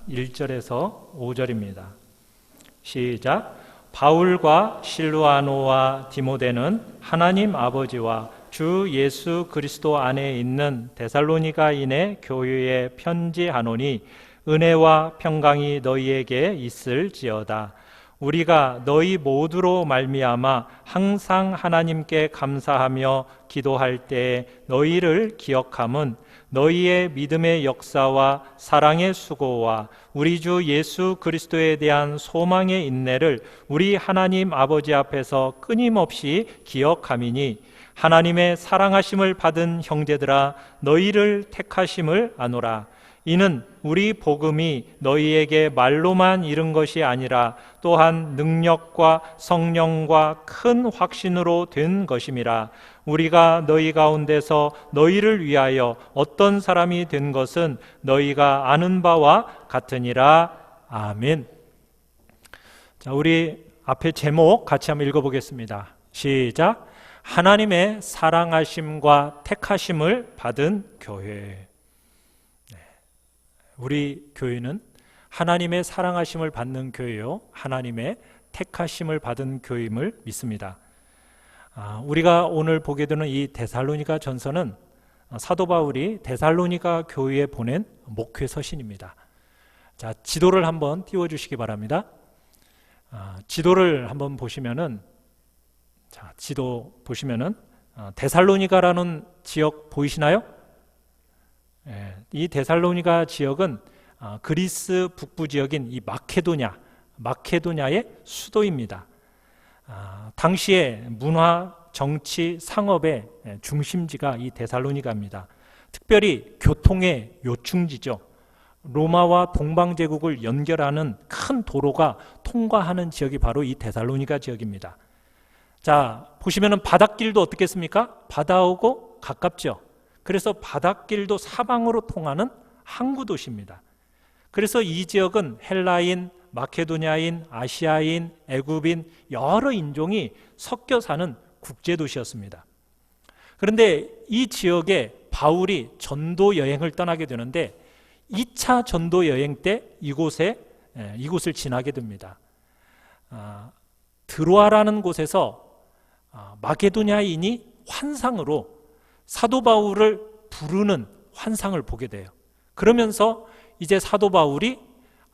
1절에서 5절입니다. 시작. 바울과 실루아노와 디모데는 하나님 아버지와 주 예수 그리스도 안에 있는 데살로니가인의 교회에 편지하노니 은혜와 평강이 너희에게 있을지어다. 우리가 너희 모두로 말미암아 항상 하나님께 감사하며 기도할 때에 너희를 기억함은 너희의 믿음의 역사와 사랑의 수고와 우리 주 예수 그리스도에 대한 소망의 인내를 우리 하나님 아버지 앞에서 끊임없이 기억함이니 하나님의 사랑하심을 받은 형제들아 너희를 택하심을 아노라. 이는 우리 복음이 너희에게 말로만 이른 것이 아니라 또한 능력과 성령과 큰 확신으로 된 것임이라. 우리가 너희 가운데서 너희를 위하여 어떤 사람이 된 것은 너희가 아는 바와 같으니라. 아멘. 자, 우리 앞에 제목 같이 한번 읽어보겠습니다. 시작. 하나님의 사랑하심과 택하심을 받은 교회. 우리 교회는 하나님의 사랑하심을 받는 교회요, 하나님의 택하심을 받은 교회임을 믿습니다. 우리가 오늘 보게 되는 이 데살로니가 전서는 사도 바울이 데살로니가 교회에 보낸 목회 서신입니다. 자, 지도를 한번 띄워주시기 바랍니다. 지도를 한번 보시면은, 자, 지도 보시면은 데살로니가라는 지역 보이시나요? 이 데살로니가 지역은 그리스 북부 지역인 이 마케도냐의 수도입니다. 당시에 문화, 정치, 상업의 중심지가 이 데살로니가입니다. 특별히 교통의 요충지죠. 로마와 동방제국을 연결하는 큰 도로가 통과하는 지역이 바로 이 데살로니가 지역입니다. 자, 보시면은 바닷길도 어떻겠습니까? 바다하고 가깝죠. 그래서 바닷길도 사방으로 통하는 항구 도시입니다. 그래서 이 지역은 헬라인, 마케도냐인, 아시아인, 애굽인 여러 인종이 섞여 사는 국제 도시였습니다. 그런데 이 지역에 바울이 전도 여행을 떠나게 되는데 2차 전도 여행 때 이곳을 지나게 됩니다. 드로아라는 곳에서 마케도냐인이 환상으로 사도 바울을 부르는 환상을 보게 돼요. 그러면서 이제 사도 바울이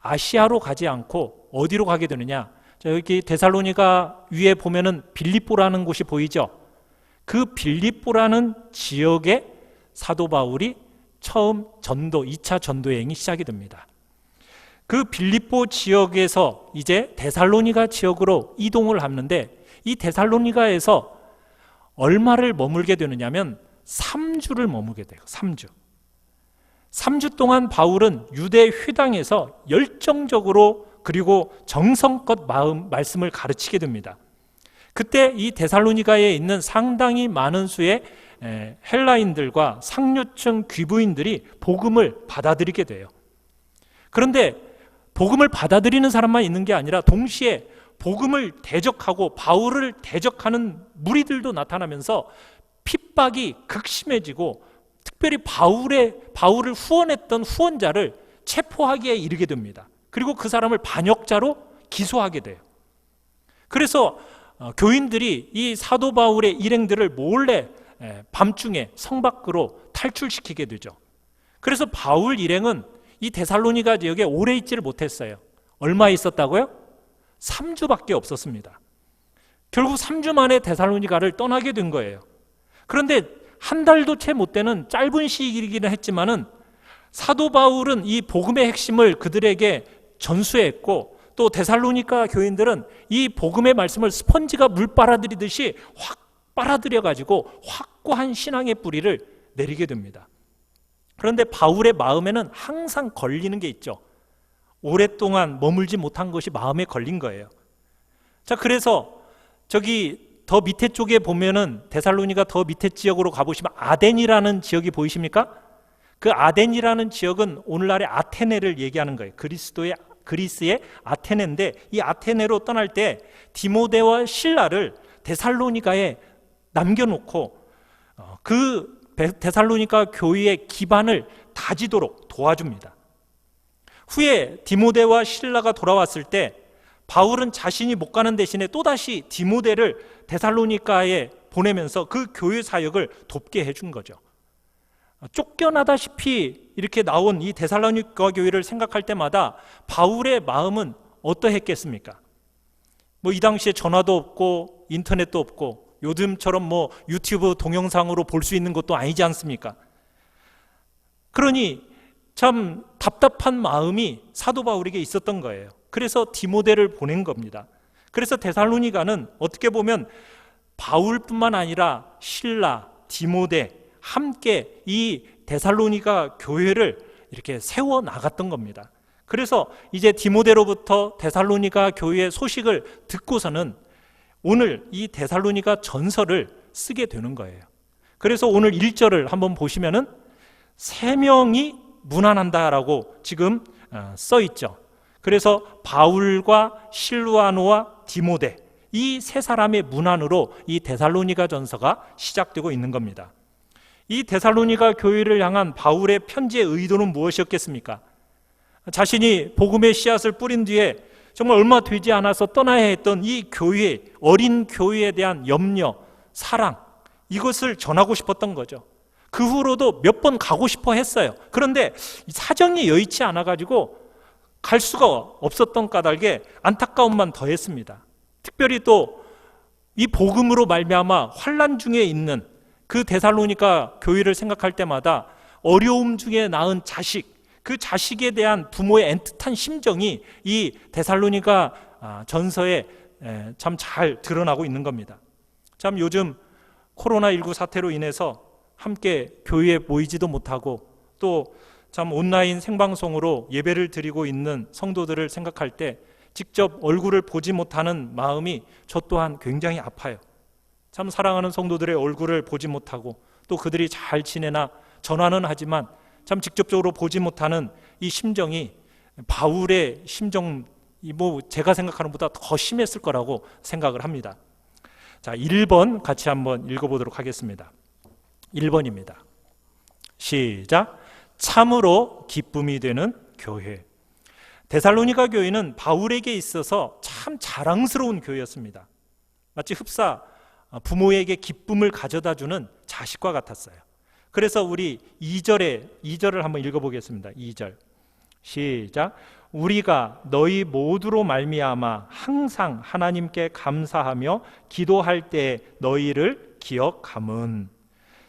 아시아로 가지 않고 어디로 가게 되느냐? 자, 여기 데살로니가 위에 보면은 빌립보라는 곳이 보이죠? 그 빌립보라는 지역에 사도 바울이 처음 2차 전도 여행이 시작이 됩니다. 그 빌립보 지역에서 이제 데살로니가 지역으로 이동을 하는데 이 데살로니가에서 얼마를 머물게 되느냐면 3주를 머물게 돼요. 3주 동안 바울은 유대 회당에서 열정적으로 그리고 정성껏 말씀을 가르치게 됩니다. 그때 이 데살로니가에 있는 상당히 많은 수의 헬라인들과 상류층 귀부인들이 복음을 받아들이게 돼요. 그런데 복음을 받아들이는 사람만 있는 게 아니라 동시에 복음을 대적하고 바울을 대적하는 무리들도 나타나면서 핍박이 극심해지고 특별히 바울을 후원했던 후원자를 체포하기에 이르게 됩니다. 그리고 그 사람을 반역자로 기소하게 돼요. 그래서 교인들이 이 사도 바울의 일행들을 몰래 밤중에 성 밖으로 탈출시키게 되죠. 그래서 바울 일행은 이 데살로니가 지역에 오래 있지를 못했어요. 얼마 있었다고요? 3주밖에 없었습니다. 결국 3주 만에 데살로니가를 떠나게 된 거예요. 그런데 한 달도 채 못 되는 짧은 시기이기는 했지만은 사도 바울은 이 복음의 핵심을 그들에게 전수했고 또 데살로니가 교인들은 이 복음의 말씀을 스펀지가 물 빨아들이듯이 확 빨아들여 가지고 확고한 신앙의 뿌리를 내리게 됩니다. 그런데 바울의 마음에는 항상 걸리는 게 있죠. 오랫동안 머물지 못한 것이 마음에 걸린 거예요. 자, 그래서 저기 더 밑에 쪽에 보면은 데살로니가 더 밑에 지역으로 가보시면 아덴이라는 지역이 보이십니까? 그 아덴이라는 지역은 오늘날의 아테네를 얘기하는 거예요. 그리스의 아테네인데 이 아테네로 떠날 때 디모데와 실라를 데살로니가에 남겨놓고 그 데살로니가 교회의 기반을 다지도록 도와줍니다. 후에 디모데와 실라가 돌아왔을 때 바울은 자신이 못 가는 대신에 또다시 디모데를 데살로니가에 보내면서 그 교회 사역을 돕게 해준 거죠. 쫓겨나다시피 이렇게 나온 이 데살로니가 교회를 생각할 때마다 바울의 마음은 어떠했겠습니까? 이 당시에 전화도 없고 인터넷도 없고 요즘처럼 유튜브 동영상으로 볼 수 있는 것도 아니지 않습니까? 그러니 참 답답한 마음이 사도 바울에게 있었던 거예요. 그래서 디모데를 보낸 겁니다. 그래서 데살로니가는 어떻게 보면 바울뿐만 아니라 실라, 디모데 함께 이 데살로니가 교회를 이렇게 세워 나갔던 겁니다. 그래서 이제 디모데로부터 데살로니가 교회의 소식을 듣고서는 오늘 이 데살로니가 전서를 쓰게 되는 거예요. 그래서 오늘 1절을 한번 보시면은 3명이 문안한다라고 지금 써 있죠. 그래서 바울과 실루아노와 디모데 이 3사람의 문안으로 이 데살로니가 전서가 시작되고 있는 겁니다. 이 데살로니가 교회를 향한 바울의 편지의 의도는 무엇이었겠습니까? 자신이 복음의 씨앗을 뿌린 뒤에 정말 얼마 되지 않아서 떠나야 했던 이 교회, 어린 교회에 대한 염려, 사랑, 이것을 전하고 싶었던 거죠. 그 후로도 몇 번 가고 싶어 했어요. 그런데 사정이 여의치 않아가지고 갈 수가 없었던 까닭에 안타까움만 더했습니다. 특별히 또 이 복음으로 말미암아 환난 중에 있는 그 데살로니가 교회를 생각할 때마다 어려움 중에 낳은 자식, 그 자식에 대한 부모의 애틋한 심정이 이 데살로니가 전서에 참 잘 드러나고 있는 겁니다. 참 요즘 코로나19 사태로 인해서 함께 교회에 모이지도 못하고 또 참 온라인 생방송으로 예배를 드리고 있는 성도들을 생각할 때 직접 얼굴을 보지 못하는 마음이 저 또한 굉장히 아파요. 참 사랑하는 성도들의 얼굴을 보지 못하고 또 그들이 잘 지내나 전화는 하지만 참 직접적으로 보지 못하는 이 심정이 바울의 심정이 제가 생각하는 것보다 더 심했을 거라고 생각을 합니다. 자, 1번 같이 한번 읽어보도록 하겠습니다. 1번입니다. 시작. 참으로 기쁨이 되는 교회. 데살로니가 교회는 바울에게 있어서 참 자랑스러운 교회였습니다. 마치 흡사 부모에게 기쁨을 가져다주는 자식과 같았어요. 그래서 우리 2절을 한번 읽어보겠습니다. 2절 시작. 우리가 너희 모두로 말미암아 항상 하나님께 감사하며 기도할 때 너희를 기억함은.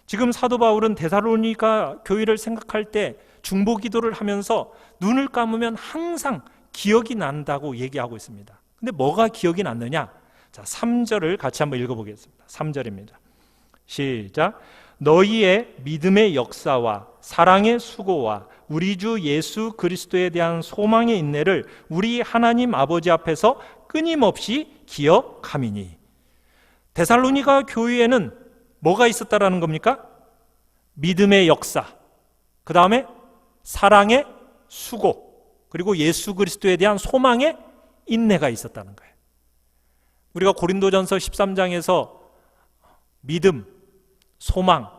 지금 사도 바울은 데살로니가 교회를 생각할 때 중보 기도를 하면서 눈을 감으면 항상 기억이 난다고 얘기하고 있습니다. 근데 뭐가 기억이 났느냐? 자, 3절을 같이 한번 읽어보겠습니다. 3절입니다. 시작. 너희의 믿음의 역사와 사랑의 수고와 우리 주 예수 그리스도에 대한 소망의 인내를 우리 하나님 아버지 앞에서 끊임없이 기억함이니. 데살로니가 교회에는 뭐가 있었다라는 겁니까? 믿음의 역사, 그 다음에 사랑의 수고, 그리고 예수 그리스도에 대한 소망의 인내가 있었다는 거예요. 우리가 고린도전서 13장에서 믿음, 소망,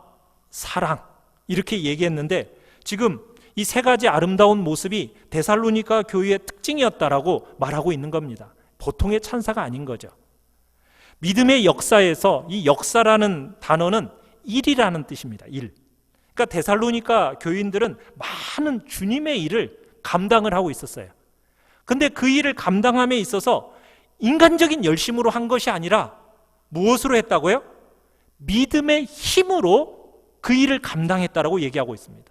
사랑 이렇게 얘기했는데 지금 이 3가지 아름다운 모습이 데살로니가 교회의 특징이었다라고 말하고 있는 겁니다. 보통의 찬사가 아닌 거죠. 믿음의 역사에서 이 역사라는 단어는 일이라는 뜻입니다. 일. 그러니까 데살로니가 교인들은 많은 주님의 일을 감당을 하고 있었어요. 근데 그 일을 감당함에 있어서 인간적인 열심으로 한 것이 아니라 무엇으로 했다고요? 믿음의 힘으로 그 일을 감당했다라고 얘기하고 있습니다.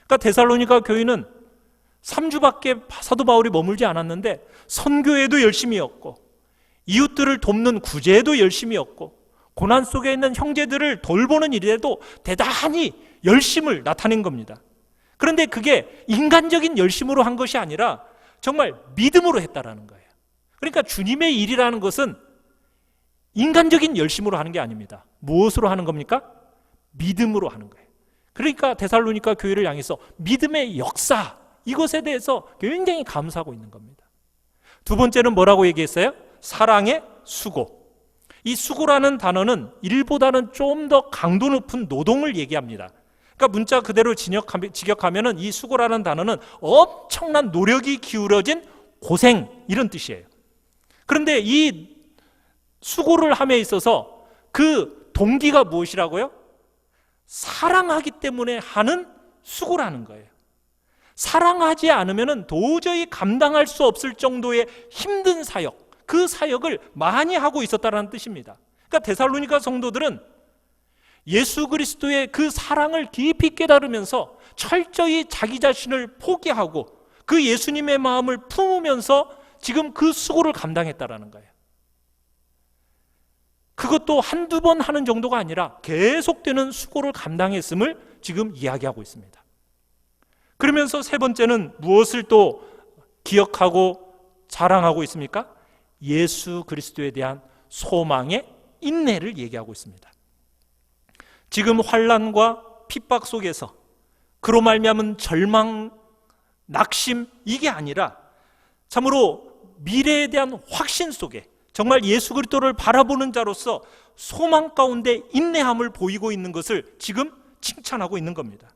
그러니까 데살로니가 교인은 3주밖에 사도 바울이 머물지 않았는데 선교에도 열심히 였고 이웃들을 돕는 구제에도 열심히 였고 고난 속에 있는 형제들을 돌보는 일에도 대단히 열심을 나타낸 겁니다. 그런데 그게 인간적인 열심으로 한 것이 아니라 정말 믿음으로 했다라는 거예요. 그러니까 주님의 일이라는 것은 인간적인 열심으로 하는 게 아닙니다. 무엇으로 하는 겁니까? 믿음으로 하는 거예요. 그러니까 데살로니가 교회를 향해서 믿음의 역사, 이것에 대해서 굉장히 감사하고 있는 겁니다. 두 번째는 뭐라고 얘기했어요? 사랑의 수고. 이 수고라는 단어는 일보다는 좀 더 강도 높은 노동을 얘기합니다. 그러니까 문자 그대로 직역하면은 이 수고라는 단어는 엄청난 노력이 기울어진 고생, 이런 뜻이에요. 그런데 이 수고를 함에 있어서 그 동기가 무엇이라고요? 사랑하기 때문에 하는 수고라는 거예요. 사랑하지 않으면 도저히 감당할 수 없을 정도의 힘든 사역, 그 사역을 많이 하고 있었다는 뜻입니다. 그러니까 데살로니가 성도들은 예수 그리스도의 그 사랑을 깊이 깨달으면서 철저히 자기 자신을 포기하고 그 예수님의 마음을 품으면서 지금 그 수고를 감당했다라는 거예요. 그것도 한두 번 하는 정도가 아니라 계속되는 수고를 감당했음을 지금 이야기하고 있습니다. 그러면서 세 번째는 무엇을 또 기억하고 자랑하고 있습니까? 예수 그리스도에 대한 소망의 인내를 얘기하고 있습니다. 지금 환난과 핍박 속에서 그로 말미암은 절망, 낙심, 이게 아니라 참으로 미래에 대한 확신 속에 정말 예수 그리스도를 바라보는 자로서 소망 가운데 인내함을 보이고 있는 것을 지금 칭찬하고 있는 겁니다.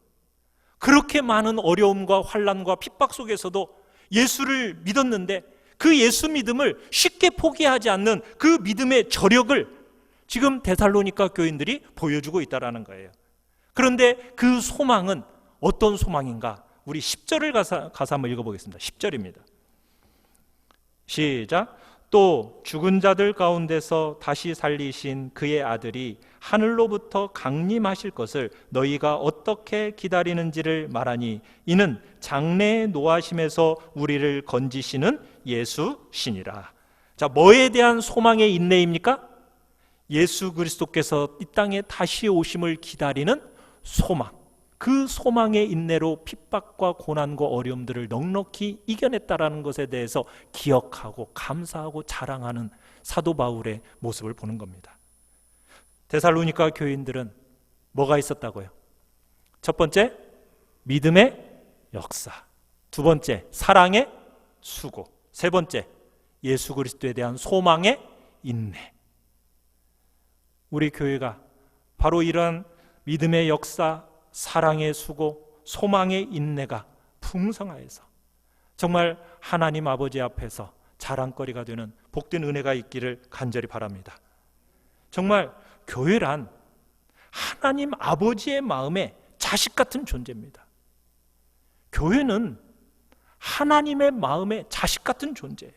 그렇게 많은 어려움과 환난과 핍박 속에서도 예수를 믿었는데 그 예수 믿음을 쉽게 포기하지 않는 그 믿음의 저력을 지금 데살로니가 교인들이 보여주고 있다는 거예요. 그런데 그 소망은 어떤 소망인가? 우리 10절을 가서 한번 읽어보겠습니다. 10절입니다. 시작. 또 죽은 자들 가운데서 다시 살리신 그의 아들이 하늘로부터 강림하실 것을 너희가 어떻게 기다리는지를 말하니 이는 장래의 노하심에서 우리를 건지시는 예수시니라. 자, 뭐에 대한 소망의 인내입니까? 예수 그리스도께서 이 땅에 다시 오심을 기다리는 소망, 그 소망의 인내로 핍박과 고난과 어려움들을 넉넉히 이겨냈다라는 것에 대해서 기억하고 감사하고 자랑하는 사도 바울의 모습을 보는 겁니다. 데살로니가 교인들은 뭐가 있었다고요? 첫 번째, 믿음의 역사. 두 번째, 사랑의 수고. 세 번째, 예수 그리스도에 대한 소망의 인내. 우리 교회가 바로 이러한 믿음의 역사, 사랑의 수고, 소망의 인내가 풍성하여서 정말 하나님 아버지 앞에서 자랑거리가 되는 복된 은혜가 있기를 간절히 바랍니다. 정말 교회란 하나님 아버지의 마음에 자식 같은 존재입니다. 교회는 하나님의 마음에 자식 같은 존재예요.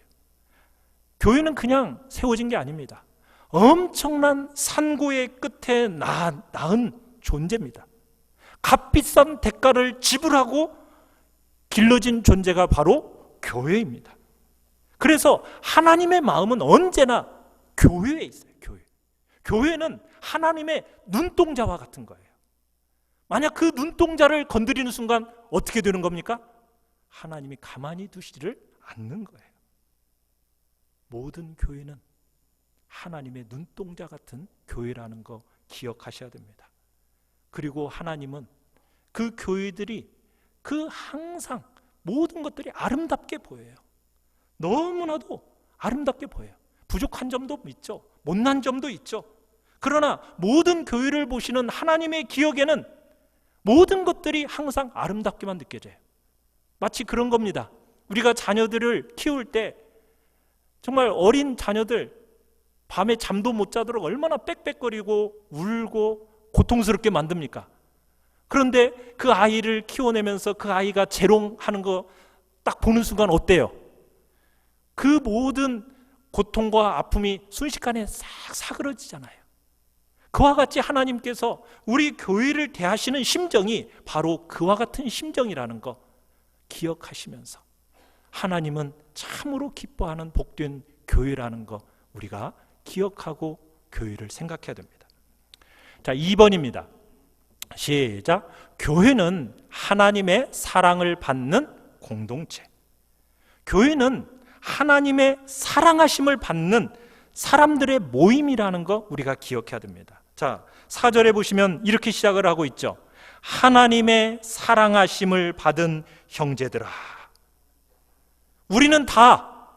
교회는 그냥 세워진 게 아닙니다. 엄청난 산고의 끝에 낳은 존재입니다. 값비싼 대가를 지불하고 길러진 존재가 바로 교회입니다. 그래서 하나님의 마음은 언제나 교회에 있어요. 교회는 하나님의 눈동자와 같은 거예요. 만약 그 눈동자를 건드리는 순간 어떻게 되는 겁니까? 하나님이 가만히 두시지를 않는 거예요. 모든 교회는 하나님의 눈동자 같은 교회라는 거 기억하셔야 됩니다. 그리고 하나님은 그 교회들이 그 항상 모든 것들이 아름답게 보여요. 너무나도 아름답게 보여요. 부족한 점도 있죠. 못난 점도 있죠. 그러나 모든 교회를 보시는 하나님의 기억에는 모든 것들이 항상 아름답게만 느껴져요. 마치 그런 겁니다. 우리가 자녀들을 키울 때 정말 어린 자녀들 밤에 잠도 못 자도록 얼마나 빽빽거리고 울고 고통스럽게 만듭니까? 그런데 그 아이를 키워내면서 그 아이가 재롱하는 거 딱 보는 순간 어때요? 그 모든 고통과 아픔이 순식간에 싹 사그러지잖아요. 그와 같이 하나님께서 우리 교회를 대하시는 심정이 바로 그와 같은 심정이라는 거 기억하시면서 하나님은 참으로 기뻐하는 복된 교회라는 거 우리가 기억하고 교회를 생각해야 됩니다. 자, 2번입니다. 시작. 교회는 하나님의 사랑을 받는 공동체. 교회는 하나님의 사랑하심을 받는 사람들의 모임이라는 거 우리가 기억해야 됩니다. 자, 4절에 보시면 이렇게 시작을 하고 있죠. 하나님의 사랑하심을 받은 형제들아. 우리는 다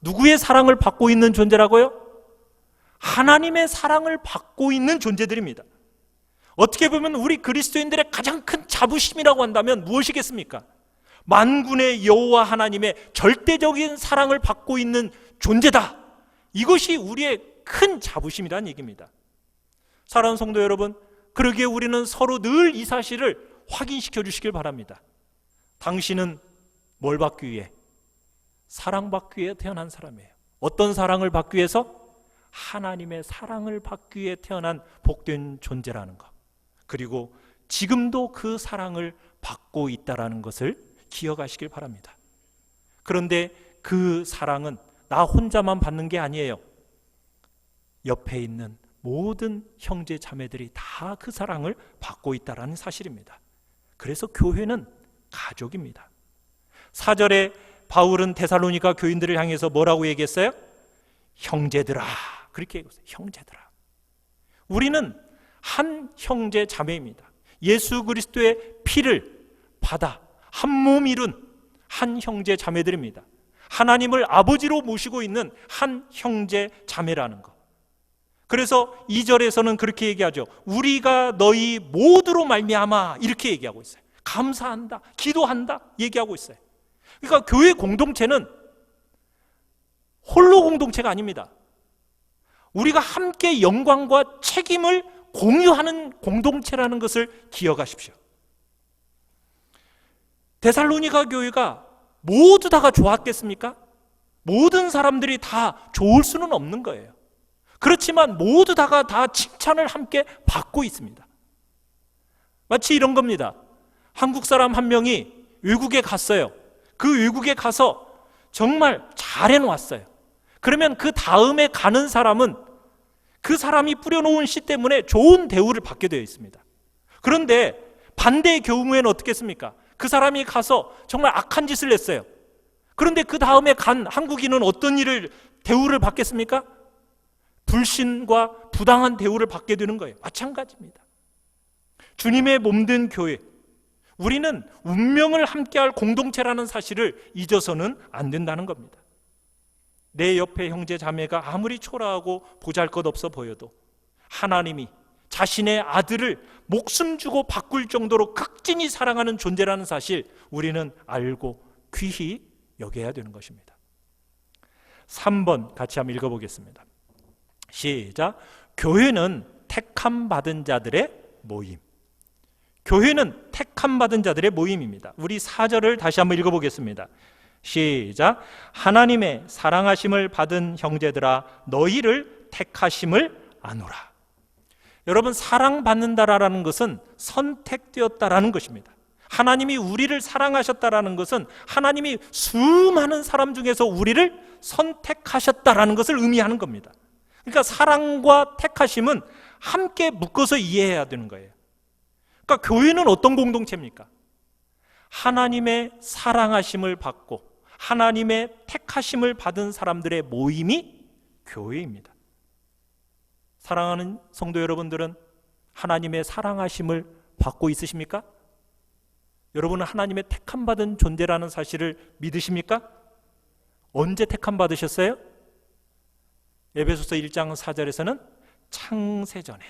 누구의 사랑을 받고 있는 존재라고요? 하나님의 사랑을 받고 있는 존재들입니다. 어떻게 보면 우리 그리스도인들의 가장 큰 자부심이라고 한다면 무엇이겠습니까? 만군의 여호와 하나님의 절대적인 사랑을 받고 있는 존재다. 이것이 우리의 큰 자부심이라는 얘기입니다. 사랑하는 성도 여러분, 그러기에 우리는 서로 늘 이 사실을 확인시켜 주시길 바랍니다. 당신은 뭘 받기 위해? 사랑받기 위해 태어난 사람이에요. 어떤 사랑을 받기 위해서? 하나님의 사랑을 받기 위해 태어난 복된 존재라는 것. 그리고 지금도 그 사랑을 받고 있다는 것을 기억하시길 바랍니다. 그런데 그 사랑은 나 혼자만 받는 게 아니에요. 옆에 있는 모든 형제 자매들이 다 그 사랑을 받고 있다는 사실입니다. 그래서 교회는 가족입니다. 4절에 바울은 데살로니가 교인들을 향해서 뭐라고 얘기했어요? 형제들아, 그렇게 얘기했어요. 형제들아. 우리는 한 형제 자매입니다. 예수 그리스도의 피를 받아 한 몸 이룬 한 형제 자매들입니다. 하나님을 아버지로 모시고 있는 한 형제 자매라는 것. 그래서 2절에서는 그렇게 얘기하죠. 우리가 너희 모두로 말미암아, 이렇게 얘기하고 있어요. 감사한다, 기도한다 얘기하고 있어요. 그러니까 교회 공동체는 홀로 공동체가 아닙니다. 우리가 함께 영광과 책임을 공유하는 공동체라는 것을 기억하십시오. 데살로니가 교회가 모두 다가 좋았겠습니까? 모든 사람들이 다 좋을 수는 없는 거예요. 그렇지만 모두 다가 다 칭찬을 함께 받고 있습니다. 마치 이런 겁니다. 한국 사람 한 명이 외국에 갔어요. 그 외국에 가서 정말 잘 해놓았어요. 그러면 그 다음에 가는 사람은 그 사람이 뿌려놓은 씨 때문에 좋은 대우를 받게 되어 있습니다. 그런데 반대의 경우에는 어떻겠습니까? 그 사람이 가서 정말 악한 짓을 했어요. 그런데 그 다음에 간 한국인은 어떤 대우를 받겠습니까? 불신과 부당한 대우를 받게 되는 거예요. 마찬가지입니다. 주님의 몸된 교회, 우리는 운명을 함께할 공동체라는 사실을 잊어서는 안 된다는 겁니다. 내 옆에 형제 자매가 아무리 초라하고 보잘것없어 보여도 하나님이 자신의 아들을 목숨 주고 바꿀 정도로 극진히 사랑하는 존재라는 사실, 우리는 알고 귀히 여겨야 되는 것입니다. 3번 같이 한번 읽어보겠습니다. 시작. 교회는 택함 받은 자들의 모임. 교회는 택함 받은 자들의 모임입니다. 우리 4절을 다시 한번 읽어보겠습니다. 시작. 하나님의 사랑하심을 받은 형제들아, 너희를 택하심을 아노라. 여러분, 사랑받는다라는 것은 선택되었다라는 것입니다. 하나님이 우리를 사랑하셨다라는 것은 하나님이 수많은 사람 중에서 우리를 선택하셨다라는 것을 의미하는 겁니다. 그러니까 사랑과 택하심은 함께 묶어서 이해해야 되는 거예요. 그러니까 교회는 어떤 공동체입니까? 하나님의 사랑하심을 받고 하나님의 택하심을 받은 사람들의 모임이 교회입니다. 사랑하는 성도 여러분들은 하나님의 사랑하심을 받고 있으십니까? 여러분은 하나님의 택함 받은 존재라는 사실을 믿으십니까? 언제 택함 받으셨어요? 에베소서 1장 4절에서는 창세전에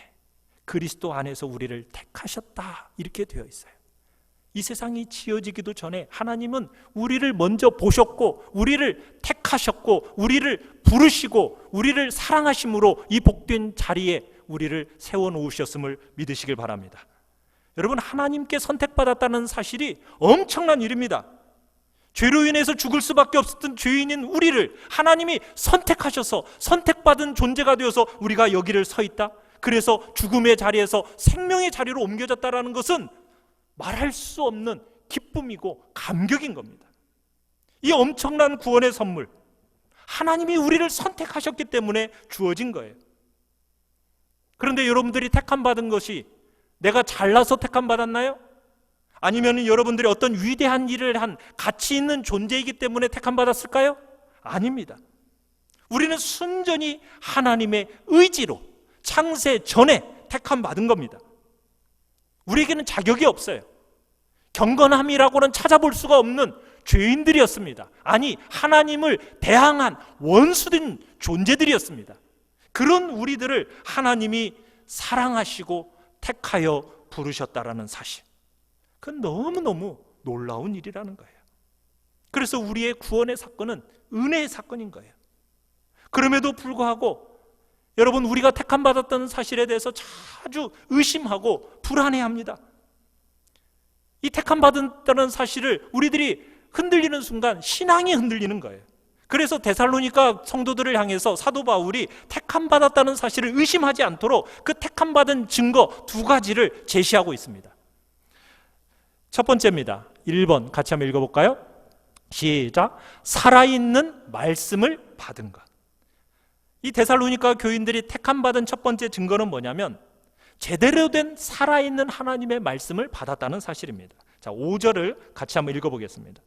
그리스도 안에서 우리를 택하셨다, 이렇게 되어 있어요. 이 세상이 지어지기도 전에 하나님은 우리를 먼저 보셨고 우리를 택하셨고 우리를 부르시고 우리를 사랑하심으로 이 복된 자리에 우리를 세워놓으셨음을 믿으시길 바랍니다. 여러분, 하나님께 선택받았다는 사실이 엄청난 일입니다. 죄로 인해서 죽을 수밖에 없었던 죄인인 우리를 하나님이 선택하셔서 선택받은 존재가 되어서 우리가 여기를 서 있다. 그래서 죽음의 자리에서 생명의 자리로 옮겨졌다는 것은 말할 수 없는 기쁨이고 감격인 겁니다. 이 엄청난 구원의 선물, 하나님이 우리를 선택하셨기 때문에 주어진 거예요. 그런데 여러분들이 택함 받은 것이 내가 잘나서 택함 받았나요? 아니면 여러분들이 어떤 위대한 일을 한 가치 있는 존재이기 때문에 택함 받았을까요? 아닙니다. 우리는 순전히 하나님의 의지로 창세 전에 택함 받은 겁니다. 우리에게는 자격이 없어요. 경건함이라고는 찾아볼 수가 없는 죄인들이었습니다. 아니, 하나님을 대항한 원수된 존재들이었습니다. 그런 우리들을 하나님이 사랑하시고 택하여 부르셨다라는 사실, 그건 너무너무 놀라운 일이라는 거예요. 그래서 우리의 구원의 사건은 은혜의 사건인 거예요. 그럼에도 불구하고 여러분, 우리가 택함 받았다는 사실에 대해서 자주 의심하고 불안해합니다. 이 택함 받았다는 사실을 우리들이 흔들리는 순간 신앙이 흔들리는 거예요. 그래서 데살로니가 성도들을 향해서 사도 바울이 택함 받았다는 사실을 의심하지 않도록 그 택함 받은 증거 2가지를 제시하고 있습니다. 첫 번째입니다. 1번 같이 한번 읽어볼까요? 시작. 살아있는 말씀을 받은 것. 이 데살로니가 교인들이 택함 받은 첫 번째 증거는 뭐냐면 제대로 된 살아있는 하나님의 말씀을 받았다는 사실입니다. 자, 5절을 같이 한번 읽어보겠습니다.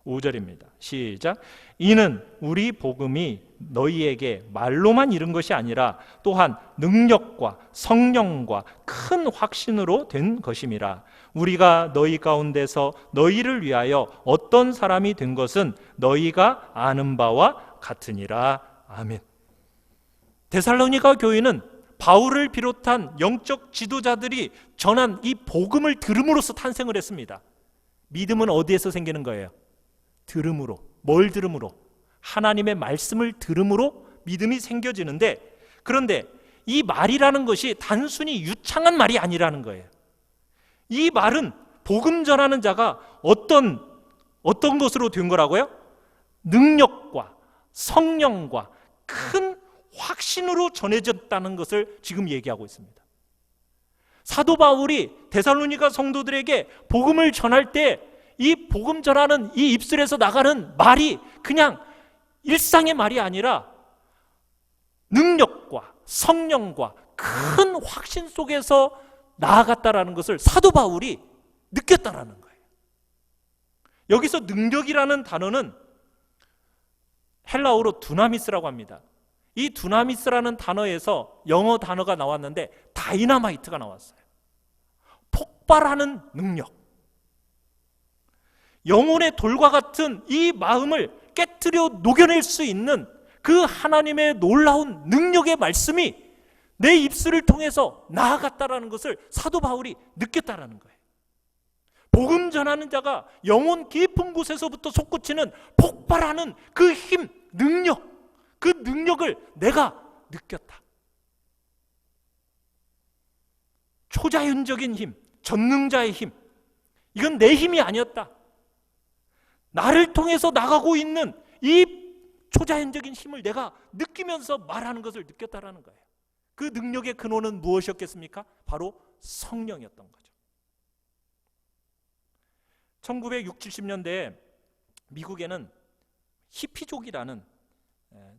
5절입니다. 시작. 이는 우리 복음이 너희에게 말로만 이른 것이 아니라 또한 능력과 성령과 큰 확신으로 된 것임이라. 우리가 너희 가운데서 너희를 위하여 어떤 사람이 된 것은 너희가 아는 바와 같으니라. 아멘. 데살로니가 교회는 바울을 비롯한 영적 지도자들이 전한 이 복음을 들음으로써 탄생을 했습니다. 믿음은 어디에서 생기는 거예요? 들음으로. 뭘 들음으로? 하나님의 말씀을 들음으로 믿음이 생겨지는데, 그런데 이 말이라는 것이 단순히 유창한 말이 아니라는 거예요. 이 말은 복음 전하는 자가 어떤 것으로 된 거라고요? 능력과 성령과 큰 확신으로 전해졌다는 것을 지금 얘기하고 있습니다. 사도 바울이 데살로니가 성도들에게 복음을 전할 때 이 복음 전하는 이 입술에서 나가는 말이 그냥 일상의 말이 아니라 능력과 성령과 큰 확신 속에서 나아갔다라는 것을 사도 바울이 느꼈다라는 거예요. 여기서 능력이라는 단어는 헬라어로 두나미스라고 합니다. 이 두나미스라는 단어에서 영어 단어가 나왔는데 다이나마이트가 나왔어요. 폭발하는 능력. 영혼의 돌과 같은 이 마음을 깨트려 녹여낼 수 있는 그 하나님의 놀라운 능력의 말씀이 내 입술을 통해서 나아갔다라는 것을 사도 바울이 느꼈다라는 거예요. 복음 전하는 자가 영혼 깊은 곳에서부터 솟구치는 폭발하는 그 힘, 능력, 그 능력을 내가 느꼈다. 초자연적인 힘, 전능자의 힘, 이건 내 힘이 아니었다. 나를 통해서 나가고 있는 이 초자연적인 힘을 내가 느끼면서 말하는 것을 느꼈다라는 거예요. 그 능력의 근원은 무엇이었겠습니까? 바로 성령이었던 거죠. 1960, 70년대에 미국에는 히피족이라는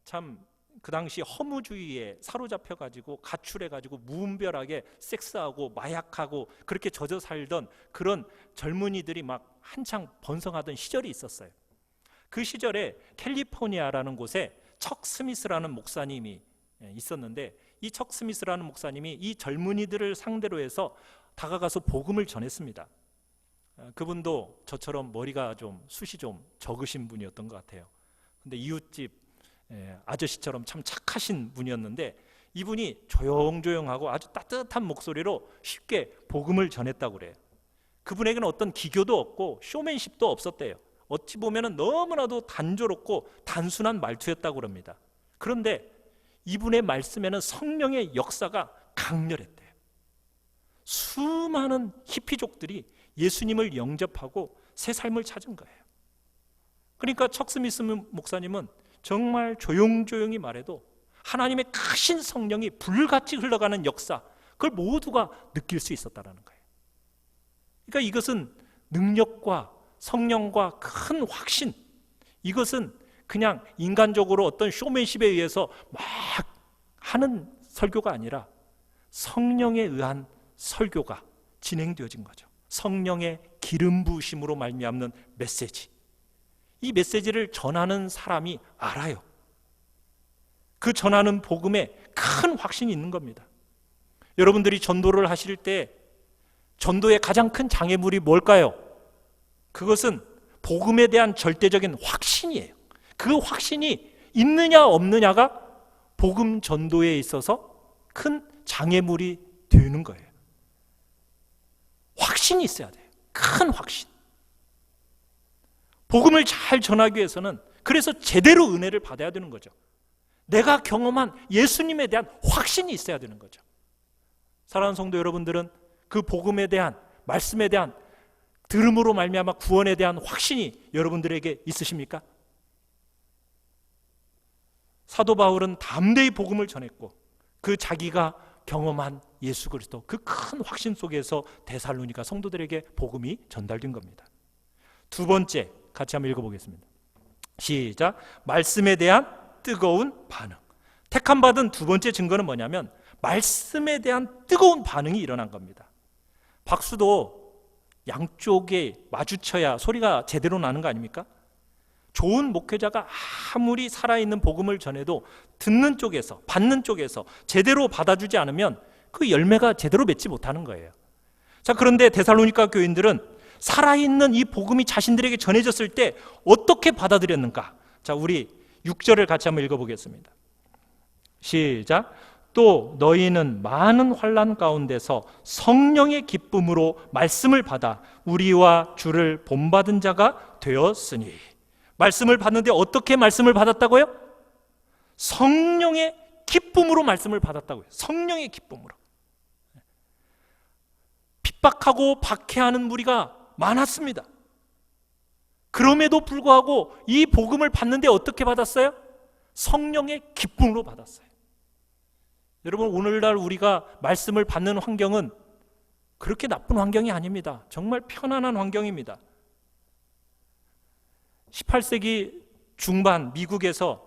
참 그 당시 허무주의에 사로잡혀가지고 가출해가지고 무분별하게 섹스하고 마약하고 그렇게 젖어 살던 그런 젊은이들이 막 한창 번성하던 시절이 있었어요. 그 시절에 캘리포니아라는 곳에 척 스미스라는 목사님이 있었는데, 이 척 스미스라는 목사님이 이 젊은이들을 상대로 해서 다가가서 복음을 전했습니다. 그분도 저처럼 머리가 좀 숱이 좀 적으신 분이었던 것 같아요. 근데 이웃집 아저씨처럼 참 착하신 분이었는데, 이분이 조용조용하고 아주 따뜻한 목소리로 쉽게 복음을 전했다고 그래요. 그분에게는 어떤 기교도 없고 쇼맨십도 없었대요. 어찌 보면 너무나도 단조롭고 단순한 말투였다고 그럽니다. 그런데 이분의 말씀에는 성령의 역사가 강렬했대요. 수많은 히피족들이 예수님을 영접하고 새 삶을 찾은 거예요. 그러니까 척 스미스 목사님은 정말 조용조용히 말해도 하나님의 크신 성령이 불같이 흘러가는 역사, 그걸 모두가 느낄 수 있었다는 거예요. 그러니까 이것은 능력과 성령과 큰 확신, 이것은 그냥 인간적으로 어떤 쇼맨십에 의해서 막 하는 설교가 아니라 성령에 의한 설교가 진행되어진 거죠. 성령의 기름 부으심으로 말미암는 메시지. 이 메시지를 전하는 사람이 알아요. 그 전하는 복음에 큰 확신이 있는 겁니다. 여러분들이 전도를 하실 때 전도의 가장 큰 장애물이 뭘까요? 그것은 복음에 대한 절대적인 확신이에요. 그 확신이 있느냐 없느냐가 복음 전도에 있어서 큰 장애물이 되는 거예요. 확신이 있어야 돼요. 큰 확신. 복음을 잘 전하기 위해서는 그래서 제대로 은혜를 받아야 되는 거죠. 내가 경험한 예수님에 대한 확신이 있어야 되는 거죠. 사랑하는 성도 여러분들은 그 복음에 대한, 말씀에 대한, 들음으로 말미암아 구원에 대한 확신이 여러분들에게 있으십니까? 사도 바울은 담대히 복음을 전했고 그 자기가 경험한 예수 그리스도 그 큰 확신 속에서 데살로니가 성도들에게 복음이 전달된 겁니다. 두 번째, 같이 한번 읽어보겠습니다. 시작. 말씀에 대한 뜨거운 반응. 택함받은 두 번째 증거는 뭐냐면 말씀에 대한 뜨거운 반응이 일어난 겁니다. 박수도 양쪽에 마주쳐야 소리가 제대로 나는 거 아닙니까? 좋은 목회자가 아무리 살아있는 복음을 전해도 듣는 쪽에서, 받는 쪽에서 제대로 받아주지 않으면 그 열매가 제대로 맺지 못하는 거예요. 자, 그런데 데살로니가 교인들은 살아있는 이 복음이 자신들에게 전해졌을 때 어떻게 받아들였는가? 자, 우리 6절을 같이 한번 읽어보겠습니다. 시작. 또 너희는 많은 환난 가운데서 성령의 기쁨으로 말씀을 받아 우리와 주를 본받은 자가 되었으니. 말씀을 받는데 어떻게 말씀을 받았다고요? 성령의 기쁨으로 말씀을 받았다고요. 성령의 기쁨으로. 핍박하고 박해하는 무리가 많았습니다. 그럼에도 불구하고 이 복음을 받는데 어떻게 받았어요? 성령의 기쁨으로 받았어요. 여러분, 오늘날 우리가 말씀을 받는 환경은 그렇게 나쁜 환경이 아닙니다. 정말 편안한 환경입니다. 18세기 중반 미국에서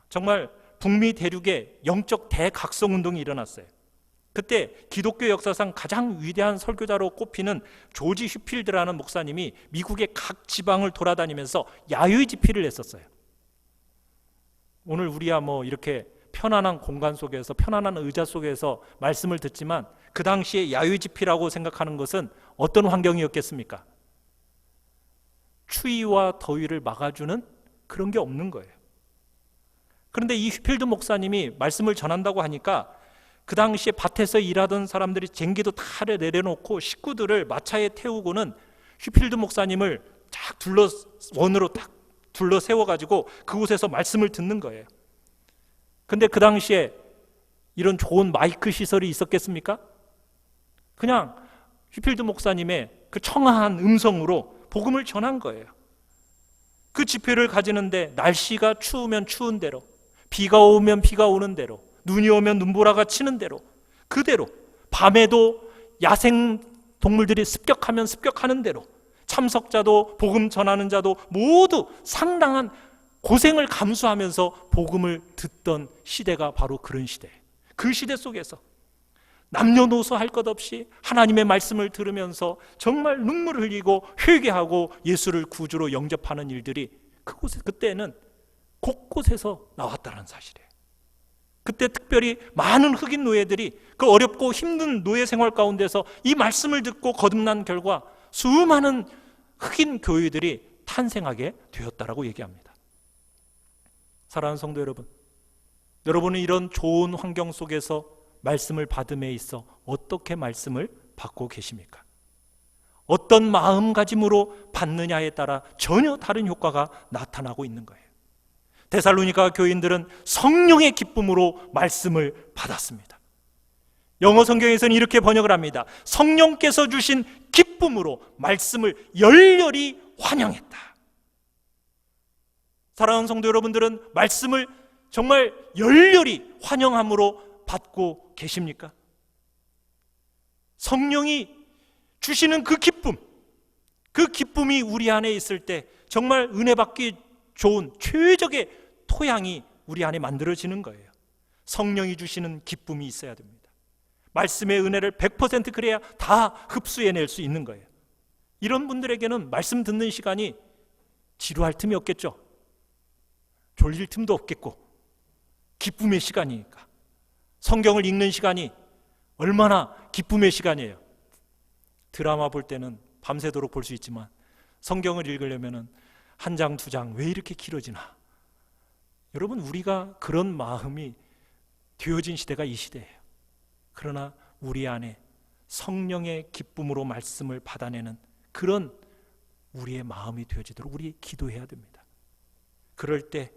정말 북미 대륙에 영적 대각성 운동이 일어났어요. 그때 기독교 역사상 가장 위대한 설교자로 꼽히는 조지 휘필드라는 목사님이 미국의 각 지방을 돌아다니면서 야유의 집회를 했었어요. 오늘 우리야 뭐 이렇게 편안한 공간 속에서, 편안한 의자 속에서 말씀을 듣지만 그 당시에 야유의 집회라고 생각하는 것은 어떤 환경이었겠습니까? 추위와 더위를 막아주는 그런 게 없는 거예요. 그런데 이 휘필드 목사님이 말씀을 전한다고 하니까 그 당시에 밭에서 일하던 사람들이 쟁기도 다 내려놓고 식구들을 마차에 태우고는 휘필드 목사님을 쫙 원으로 딱 둘러 세워가지고 그곳에서 말씀을 듣는 거예요. 근데 그 당시에 이런 좋은 마이크 시설이 있었겠습니까? 그냥 휘필드 목사님의 그 청아한 음성으로 복음을 전한 거예요. 그 집회를 가지는데 날씨가 추우면 추운 대로, 비가 오면 비가 오는 대로, 눈이 오면 눈보라가 치는 대로, 그대로 밤에도 야생 동물들이 습격하면 습격하는 대로, 참석자도 복음 전하는 자도 모두 상당한 고생을 감수하면서 복음을 듣던 시대가 바로 그런 시대예요. 그 시대 속에서 남녀노소 할 것 없이 하나님의 말씀을 들으면서 정말 눈물을 흘리고 회개하고 예수를 구주로 영접하는 일들이 그때는 곳곳에서 나왔다는 사실이에요. 그때 특별히 많은 흑인 노예들이 그 어렵고 힘든 노예 생활 가운데서 이 말씀을 듣고 거듭난 결과 수많은 흑인 교회들이 탄생하게 되었다라고 얘기합니다. 사랑하는 성도 여러분, 여러분은 이런 좋은 환경 속에서 말씀을 받음에 있어 어떻게 말씀을 받고 계십니까? 어떤 마음가짐으로 받느냐에 따라 전혀 다른 효과가 나타나고 있는 거예요. 데살로니가 교인들은 성령의 기쁨으로 말씀을 받았습니다. 영어 성경에서는 이렇게 번역을 합니다. 성령께서 주신 기쁨으로 말씀을 열렬히 환영했다. 사랑하는 성도 여러분들은 말씀을 정말 열렬히 환영함으로 받고 계십니까? 성령이 주시는 그 기쁨, 그 기쁨이 우리 안에 있을 때 정말 은혜 받기 좋은 최적의 토양이 우리 안에 만들어지는 거예요. 성령이 주시는 기쁨이 있어야 됩니다. 말씀의 은혜를 100% 그래야 다 흡수해낼 수 있는 거예요. 이런 분들에게는 말씀 듣는 시간이 지루할 틈이 없겠죠. 졸릴 틈도 없겠고, 기쁨의 시간이니까. 성경을 읽는 시간이 얼마나 기쁨의 시간이에요. 드라마 볼 때는 밤새도록 볼 수 있지만 성경을 읽으려면 한 장, 두 장 왜 이렇게 길어지나? 여러분, 우리가 그런 마음이 되어진 시대가 이 시대예요. 그러나 우리 안에 성령의 기쁨으로 말씀을 받아내는 그런 우리의 마음이 되어지도록 우리 기도해야 됩니다. 그럴 때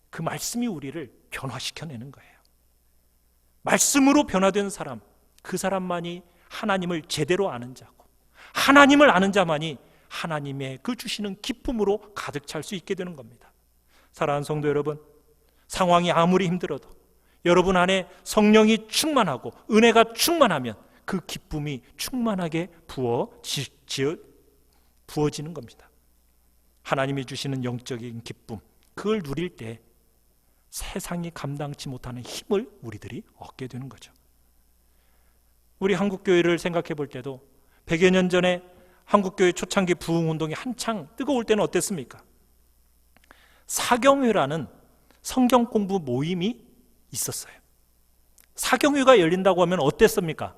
그 말씀이 우리를 변화시켜내는 거예요. 말씀으로 변화된 사람, 그 사람만이 하나님을 제대로 아는 자고, 하나님을 아는 자만이 하나님의 그 주시는 기쁨으로 가득 찰 수 있게 되는 겁니다. 사랑하는 성도 여러분, 상황이 아무리 힘들어도 여러분 안에 성령이 충만하고 은혜가 충만하면 그 기쁨이 충만하게 부어지는 겁니다. 하나님이 주시는 영적인 기쁨, 그걸 누릴 때 세상이 감당치 못하는 힘을 우리들이 얻게 되는 거죠. 우리 한국교회를 생각해 볼 때도 100여 년 전에 한국교회 초창기 부흥운동이 한창 뜨거울 때는 어땠습니까? 사경회라는 성경 공부 모임이 있었어요. 사경회가 열린다고 하면 어땠습니까?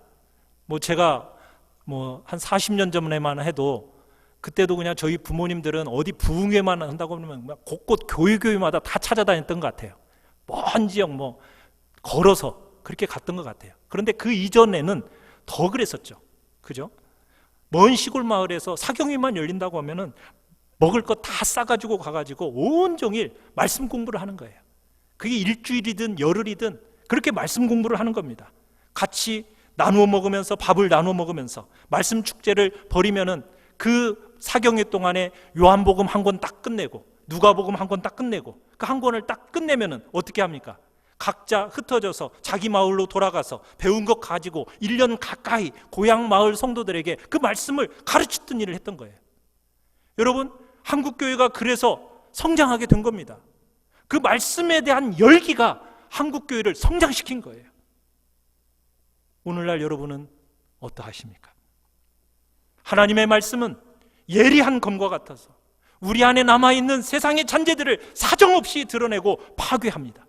제가 한 40년 전에만 해도 그때도 그냥 저희 부모님들은 어디 부흥회만 한다고 하면 곳곳 교회마다 다 찾아다녔던 것 같아요. 먼 지역 걸어서 그렇게 갔던 것 같아요. 그런데 그 이전에는 더 그랬었죠. 그죠? 먼 시골 마을에서 사경회만 열린다고 하면은 먹을 거 다 싸가지고 가가지고 온종일 말씀 공부를 하는 거예요. 그게 일주일이든 열흘이든 그렇게 말씀 공부를 하는 겁니다. 같이 나누어 먹으면서, 밥을 나누어 먹으면서 말씀 축제를 벌이면은 그 사경회 동안에 요한복음 한 권 딱 끝내고 누가복음 한 권 딱 끝내고 그 한 권을 딱 끝내면은 어떻게 합니까? 각자 흩어져서 자기 마을로 돌아가서 배운 것 가지고 1년 가까이 고향 마을 성도들에게 그 말씀을 가르치던 일을 했던 거예요. 여러분, 한국교회가 그래서 성장하게 된 겁니다. 그 말씀에 대한 열기가 한국교회를 성장시킨 거예요. 오늘날 여러분은 어떠하십니까? 하나님의 말씀은 예리한 검과 같아서 우리 안에 남아있는 세상의 잔재들을 사정없이 드러내고 파괴합니다.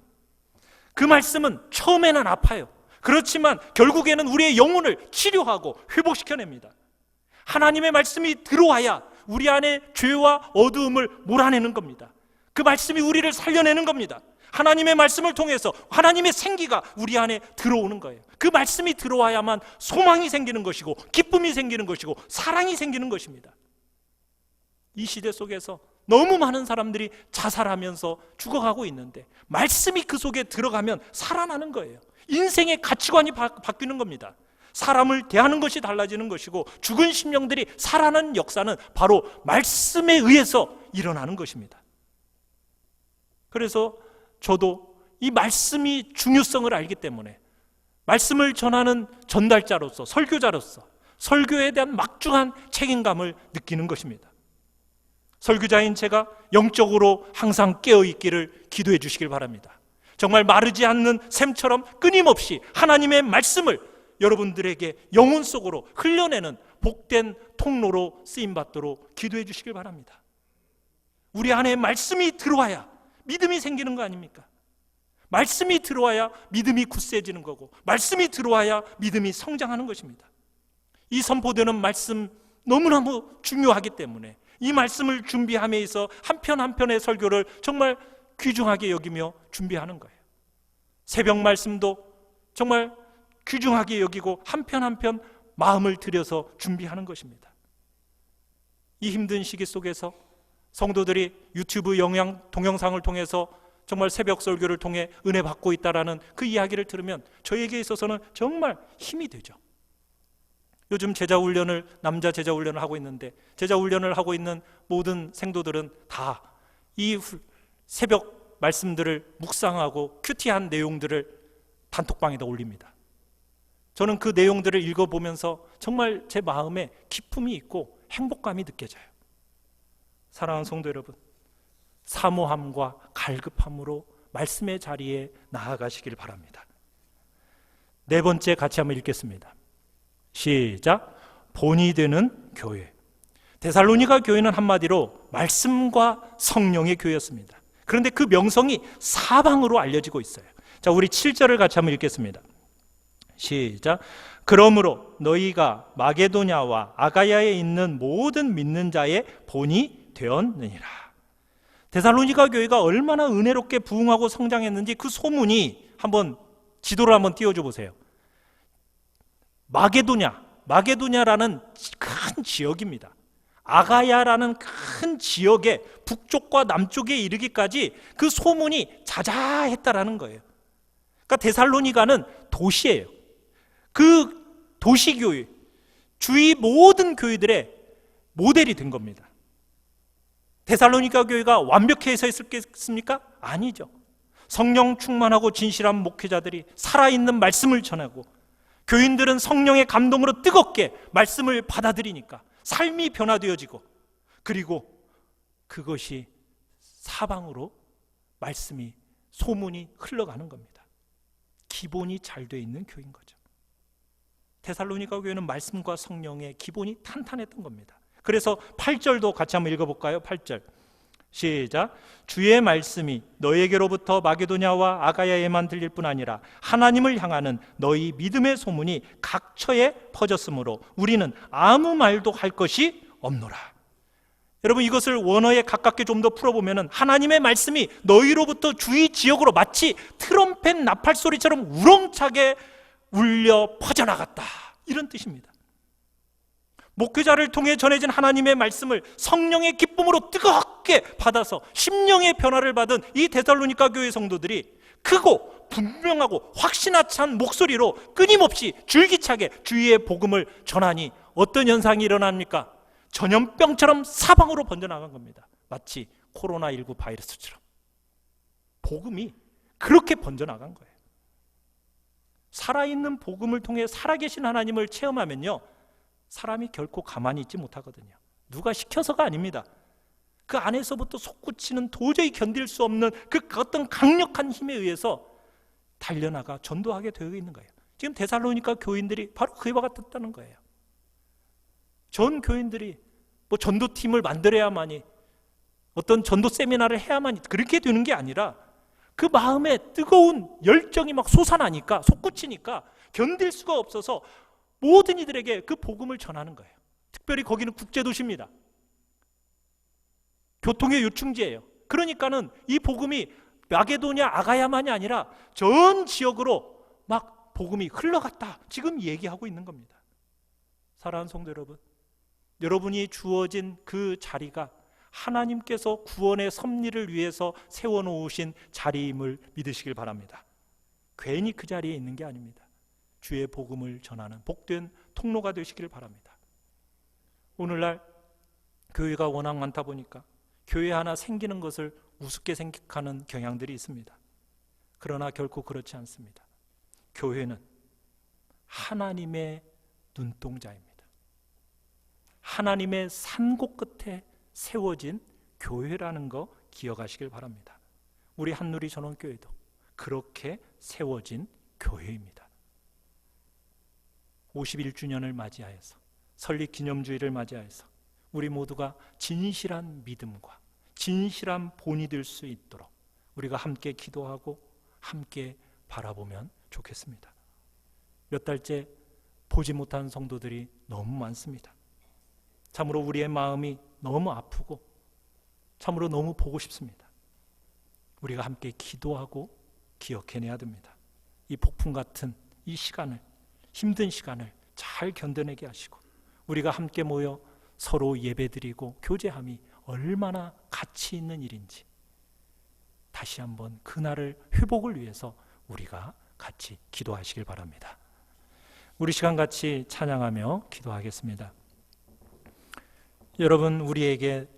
그 말씀은 처음에는 아파요. 그렇지만 결국에는 우리의 영혼을 치료하고 회복시켜냅니다. 하나님의 말씀이 들어와야 우리 안에 죄와 어두움을 몰아내는 겁니다. 그 말씀이 우리를 살려내는 겁니다. 하나님의 말씀을 통해서 하나님의 생기가 우리 안에 들어오는 거예요. 그 말씀이 들어와야만 소망이 생기는 것이고 기쁨이 생기는 것이고 사랑이 생기는 것입니다. 이 시대 속에서 너무 많은 사람들이 자살하면서 죽어가고 있는데 말씀이 그 속에 들어가면 살아나는 거예요. 인생의 가치관이 바뀌는 겁니다. 사람을 대하는 것이 달라지는 것이고 죽은 심령들이 살아나는 역사는 바로 말씀에 의해서 일어나는 것입니다. 그래서 저도 이 말씀이 중요성을 알기 때문에 말씀을 전하는 전달자로서, 설교자로서 설교에 대한 막중한 책임감을 느끼는 것입니다. 설교자인 제가 영적으로 항상 깨어있기를 기도해 주시길 바랍니다. 정말 마르지 않는 샘처럼 끊임없이 하나님의 말씀을 여러분들에게 영혼 속으로 흘려내는 복된 통로로 쓰임받도록 기도해 주시길 바랍니다. 우리 안에 말씀이 들어와야 믿음이 생기는 거 아닙니까? 말씀이 들어와야 믿음이 굳세지는 거고 말씀이 들어와야 믿음이 성장하는 것입니다. 이 선포되는 말씀 너무너무 중요하기 때문에 이 말씀을 준비함에 있어 한 편 한 편의 설교를 정말 귀중하게 여기며 준비하는 거예요. 새벽 말씀도 정말 귀중하게 여기고 한 편 한 편 마음을 들여서 준비하는 것입니다. 이 힘든 시기 속에서 성도들이 유튜브 동영상을 통해서 정말 새벽 설교를 통해 은혜 받고 있다라는 그 이야기를 들으면 저에게 있어서는 정말 힘이 되죠. 요즘 남자 제자 훈련을 하고 있는데 제자 훈련을 하고 있는 모든 생도들은 다 이 새벽 말씀들을 묵상하고 큐티한 내용들을 단톡방에다 올립니다. 저는 그 내용들을 읽어보면서 정말 제 마음에 기쁨이 있고 행복감이 느껴져요. 사랑하는 성도 여러분, 사모함과 갈급함으로 말씀의 자리에 나아가시길 바랍니다. 네 번째 같이 한번 읽겠습니다. 시작. 본이 되는 교회. 데살로니가 교회는 한마디로 말씀과 성령의 교회였습니다. 그런데 그 명성이 사방으로 알려지고 있어요. 자, 우리 7절을 같이 한번 읽겠습니다. 시작. 그러므로 너희가 마게도냐와 아가야에 있는 모든 믿는 자의 본이 되었느니라. 데살로니가 교회가 얼마나 은혜롭게 부흥하고 성장했는지 그 소문이 한번 지도를 한번 띄워줘 보세요. 마게도냐, 마게도냐라는 큰 지역입니다. 아가야라는 큰 지역의 북쪽과 남쪽에 이르기까지 그 소문이 자자했다라는 거예요. 그러니까 데살로니가는 도시예요. 그 도시교회, 주위 모든 교회들의 모델이 된 겁니다. 데살로니가 교회가 완벽해서 있었겠습니까? 아니죠. 성령 충만하고 진실한 목회자들이 살아있는 말씀을 전하고 교인들은 성령의 감동으로 뜨겁게 말씀을 받아들이니까 삶이 변화되어지고, 그리고 그것이 사방으로 말씀이, 소문이 흘러가는 겁니다. 기본이 잘 돼 있는 교회인 거죠. 데살로니가 교회는 말씀과 성령의 기본이 탄탄했던 겁니다. 그래서 8절도 같이 한번 읽어볼까요? 8절 시작. 주의 말씀이 너에게로부터 마게도냐와 아가야에만 들릴 뿐 아니라 하나님을 향하는 너희 믿음의 소문이 각처에 퍼졌으므로 우리는 아무 말도 할 것이 없노라. 여러분, 이것을 원어에 가깝게 좀 더 풀어보면 하나님의 말씀이 너희로부터 주위 지역으로 마치 트럼펫 나팔 소리처럼 우렁차게 울려 퍼져나갔다, 이런 뜻입니다. 목회자를 통해 전해진 하나님의 말씀을 성령의 기쁨으로 뜨겁게 받아서 심령의 변화를 받은 이 데살로니가 교회 성도들이 크고 분명하고 확신에 찬 목소리로 끊임없이 줄기차게 주의의 복음을 전하니 어떤 현상이 일어납니까? 전염병처럼 사방으로 번져나간 겁니다. 마치 코로나19 바이러스처럼 복음이 그렇게 번져나간 거예요. 살아있는 복음을 통해 살아계신 하나님을 체험하면요, 사람이 결코 가만히 있지 못하거든요. 누가 시켜서가 아닙니다. 그 안에서부터 솟구치는 도저히 견딜 수 없는 그 어떤 강력한 힘에 의해서 달려나가 전도하게 되어 있는 거예요. 지금 데살로니가 교인들이 바로 그와 같았다는 거예요. 전 교인들이 뭐 전도팀을 만들어야만이, 어떤 전도 세미나를 해야만이 그렇게 되는 게 아니라 그 마음에 뜨거운 열정이 막 솟아나니까, 솟구치니까 견딜 수가 없어서 모든 이들에게 그 복음을 전하는 거예요. 특별히 거기는 국제도시입니다. 교통의 요충지예요. 그러니까는 이 복음이 마게도냐 아가야만이 아니라 전 지역으로 막 복음이 흘러갔다, 지금 얘기하고 있는 겁니다. 사랑하는 성도 여러분, 여러분이 주어진 그 자리가 하나님께서 구원의 섭리를 위해서 세워놓으신 자리임을 믿으시길 바랍니다. 괜히 그 자리에 있는 게 아닙니다. 주의 복음을 전하는 복된 통로가 되시길 바랍니다. 오늘날 교회가 워낙 많다 보니까 교회 하나 생기는 것을 우습게 생각하는 경향들이 있습니다. 그러나 결코 그렇지 않습니다. 교회는 하나님의 눈동자입니다. 하나님의 산고 끝에 세워진 교회라는 거 기억하시길 바랍니다. 우리 한누리 전원교회도 그렇게 세워진 교회입니다. 51주년을 맞이하여서, 설립 기념주의를 맞이하여서 우리 모두가 진실한 믿음과 진실한 본이 될 수 있도록 우리가 함께 기도하고 함께 바라보면 좋겠습니다. 몇 달째 보지 못한 성도들이 너무 많습니다. 참으로 우리의 마음이 너무 아프고 참으로 너무 보고 싶습니다. 우리가 함께 기도하고 기억해내야 됩니다. 이 폭풍 같은 이 시간을, 힘든 시간을 잘 견뎌내게 하시고 우리가 함께 모여 서로 예배드리고 교제함이 얼마나 가치 있는 일인지 다시 한번 그날을 회복을 위해서 우리가 같이 기도하시길 바랍니다. 우리 시간 같이 찬양하며 기도하겠습니다. 여러분, 우리에게